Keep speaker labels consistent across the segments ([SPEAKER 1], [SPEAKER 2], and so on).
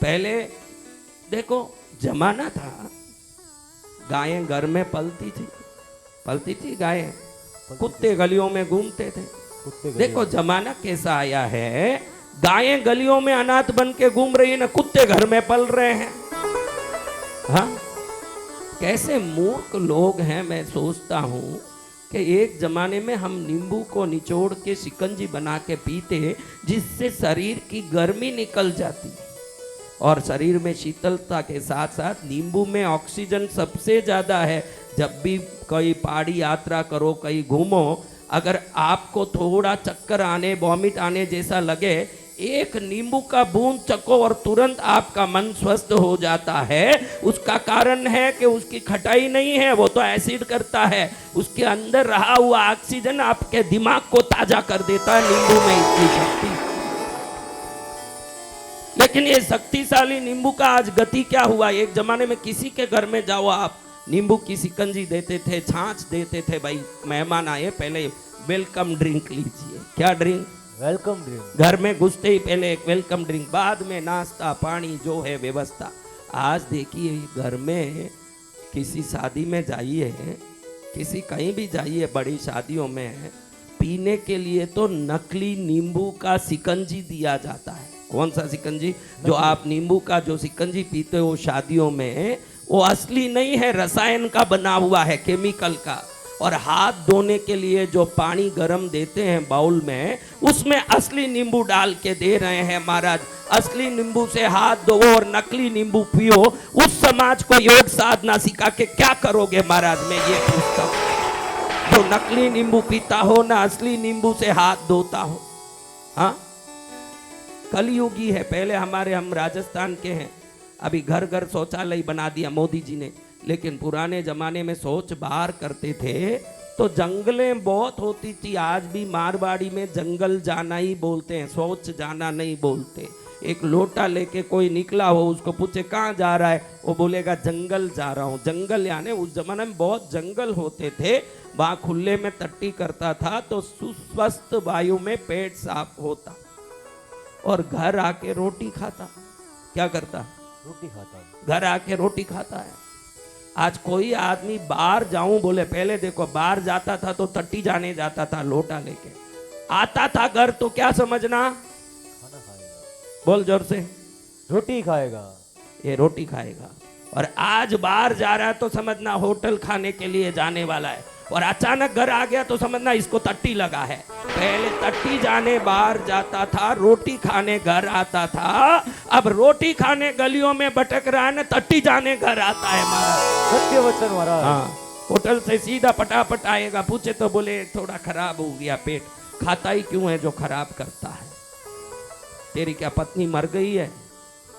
[SPEAKER 1] पहले देखो जमाना था, गायें घर में पलती थी गायें, कुत्ते गलियों में घूमते थे। देखो जमाना कैसा आया है, गायें गलियों में अनाथ बन के घूम रही है ना, कुत्ते घर में पल रहे हैं। हाँ, कैसे मूर्ख लोग हैं। मैं सोचता हूँ कि एक जमाने में हम नींबू को निचोड़ के शिकंजी बना के पीते, जिससे शरीर की गर्मी निकल जाती, और शरीर में शीतलता के साथ साथ नींबू में ऑक्सीजन सबसे ज्यादा है। जब भी कहीं पहाड़ी यात्रा करो, कहीं घूमो, अगर आपको थोड़ा चक्कर आने, वॉमिट आने जैसा लगे, एक नींबू का बूंद चको और तुरंत आपका मन स्वस्थ हो जाता है। उसका कारण है कि उसकी खटाई नहीं है, वो तो एसिड करता है। उसके अंदर रहा हुआ ऑक्सीजन आपके दिमाग को ताजा कर देता है। नींबू में इतनी शक्ति। लेकिन ये शक्तिशाली नींबू का आज गति क्या हुआ। एक जमाने में किसी के घर में जाओ आप, नींबू की शिकंजी देते थे, छाछ देते थे। भाई मेहमान आए, पहले वेलकम ड्रिंक लीजिए। क्या ड्रिंक?
[SPEAKER 2] Welcome drink.
[SPEAKER 1] घर में घुसते ही पहले एक वेलकम ड्रिंक, बाद में नाश्ता पानी जो है व्यवस्था। आज देखिए घर में किसी शादी में जाइए, किसी कहीं भी जाइए बड़ी शादियों में, पीने के लिए तो नकली नींबू का शिकंजी दिया जाता है। कौन सा शिकंजी? जो आप नींबू का जो शिकंजी पीते हो शादियों में, वो असली नहीं है, रसायन का बना हुआ है, केमिकल का। और हाथ धोने के लिए जो पानी गर्म देते हैं बाउल में, उसमें असली नींबू डाल के दे रहे हैं। महाराज असली नींबू से हाथ धो और नकली नींबू पियो। उस समाज को योग साधना सिखा के क्या करोगे महाराज? मैं ये पूछता हूँ, जो नकली नींबू पीता हो ना असली नींबू से हाथ धोता हो। हाँ, कलयुगी है। पहले हम राजस्थान के हैं, अभी घर घर शौचालय बना दिया मोदी जी ने। लेकिन पुराने जमाने में शौच बाहर करते थे तो जंगलें बहुत होती थी। आज भी मारवाड़ी में जंगल जाना ही बोलते हैं, शौच जाना नहीं बोलते। एक लोटा लेके कोई निकला हो, उसको पूछे कहाँ जा रहा है, वो बोलेगा जंगल जा रहा हूँ। जंगल यानी उस जमाने में बहुत जंगल होते थे, वहाँ खुले में टट्टी करता था तो सुस्वस्थ वायु में पेट साफ होता, और घर आके रोटी खाता। क्या करता?
[SPEAKER 2] रोटी खाता।
[SPEAKER 1] घर आके रोटी खाता है। आज कोई आदमी बाहर जाऊं बोले, पहले देखो बाहर जाता था तो टट्टी जाने जाता था लोटा लेके, आता था घर तो क्या समझना?
[SPEAKER 2] खाना खाएगा।
[SPEAKER 1] बोल जोर से।
[SPEAKER 2] रोटी खाएगा।
[SPEAKER 1] ये रोटी खाएगा। और आज बाहर जा रहा है तो समझना होटल खाने के लिए जाने वाला है, और अचानक घर आ गया तो समझना इसको टट्टी लगा है। पहले टट्टी जाने बाहर जाता था, रोटी खाने घर आता था। अब रोटी खाने गलियों में भटक रहा है ना, टट्टी जाने घर आता है महाराज।
[SPEAKER 2] सत्य वचन महाराज।
[SPEAKER 1] हाँ, होटल से सीधा पटापट आएगा, पूछे तो बोले थोड़ा खराब हो गया पेट। खाता ही क्यों है जो खराब करता है? तेरी क्या पत्नी मर गई है?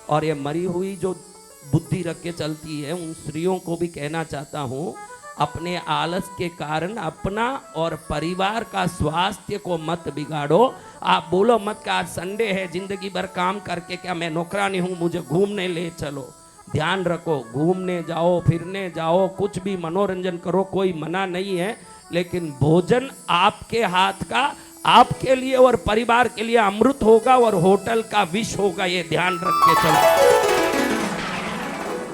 [SPEAKER 1] और ये मरी हुई जो बुद्धि रख के चलती है, उन स्त्रियों को भी कहना चाहता हूँ, अपने आलस के कारण अपना और परिवार का स्वास्थ्य को मत बिगाड़ो। आप बोलो मत कि आज संडे है, जिंदगी भर काम करके क्या मैं नौकरानी हूँ, मुझे घूमने ले चलो। ध्यान रखो, घूमने जाओ, फिरने जाओ, कुछ भी मनोरंजन करो, कोई मना नहीं है। लेकिन भोजन आपके हाथ का आपके लिए और परिवार के लिए अमृत होगा और होटल का विष होगा, ये ध्यान रख के चलो।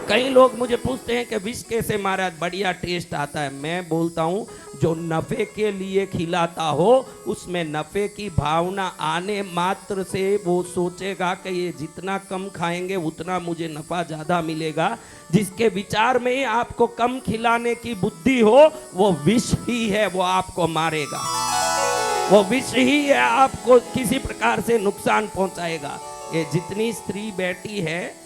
[SPEAKER 1] कई लोग मुझे पूछते हैं कि विष कैसे महाराज बढ़िया टेस्ट आता है। मैं बोलता हूँ, जो नफे के लिए खिलाता हो उसमें नफे की भावना आने मात्र से वो सोचेगा कि ये जितना कम खाएंगे उतना मुझे नफा ज्यादा मिलेगा। जिसके विचार में ही आपको कम खिलाने की बुद्धि हो, वो विष ही है, वो आपको मारेगा। वो विष ही है, आपको किसी प्रकार से नुकसान पहुंचाएगा। ये जितनी स्त्री बैठी है,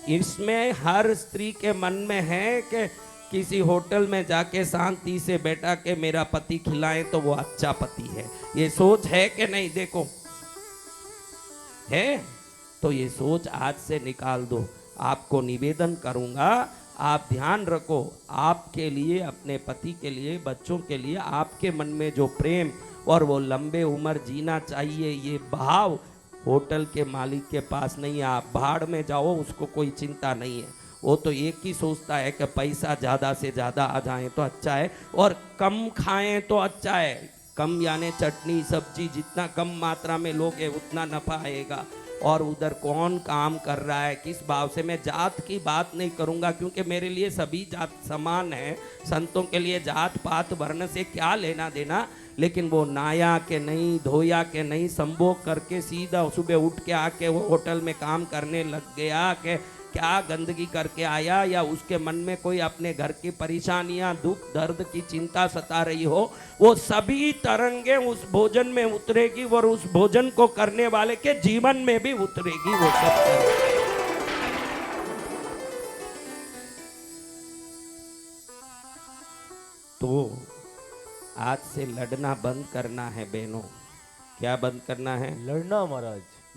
[SPEAKER 1] इसमें हर स्त्री के मन में है कि किसी होटल में जाके शांति से बैठा के मेरा पति खिलाए तो वो अच्छा पति है। ये सोच है कि नहीं? देखो है तो ये सोच आज से निकाल दो। आपको निवेदन करूंगा, आप ध्यान रखो, आपके लिए, अपने पति के लिए, बच्चों के लिए आपके मन में जो प्रेम और वो लंबे उम्र जीना चाहिए, ये भाव होटल के मालिक के पास नहीं है। आप भाड़ में जाओ, उसको कोई चिंता नहीं है। वो तो एक ही सोचता है कि पैसा ज़्यादा से ज़्यादा आ जाए तो अच्छा है, और कम खाएं तो अच्छा है। कम यानी चटनी सब्जी, जितना कम मात्रा में लोगे उतना नफा आएगा। और उधर कौन काम कर रहा है, किस भाव से। मैं जात की बात नहीं करूंगा क्योंकि मेरे लिए सभी जात समान है। संतों के लिए जात पात वर्ण से क्या लेना देना। लेकिन वो नाया के नहीं, धोया के नहीं, संभोग करके सीधा सुबह उठ के आके वो होटल में काम करने लग गया कि क्या गंदगी करके आया, या उसके मन में कोई अपने घर की परेशानियां, दुख दर्द की चिंता सता रही हो, वो सभी तरंगे उस भोजन में उतरेगी और उस भोजन को करने वाले के जीवन में भी उतरेगी वो सब तरंगे। तो आज से लड़ना बंद करना है बहनों। क्या बंद करना है?
[SPEAKER 2] लड़ना महाराज।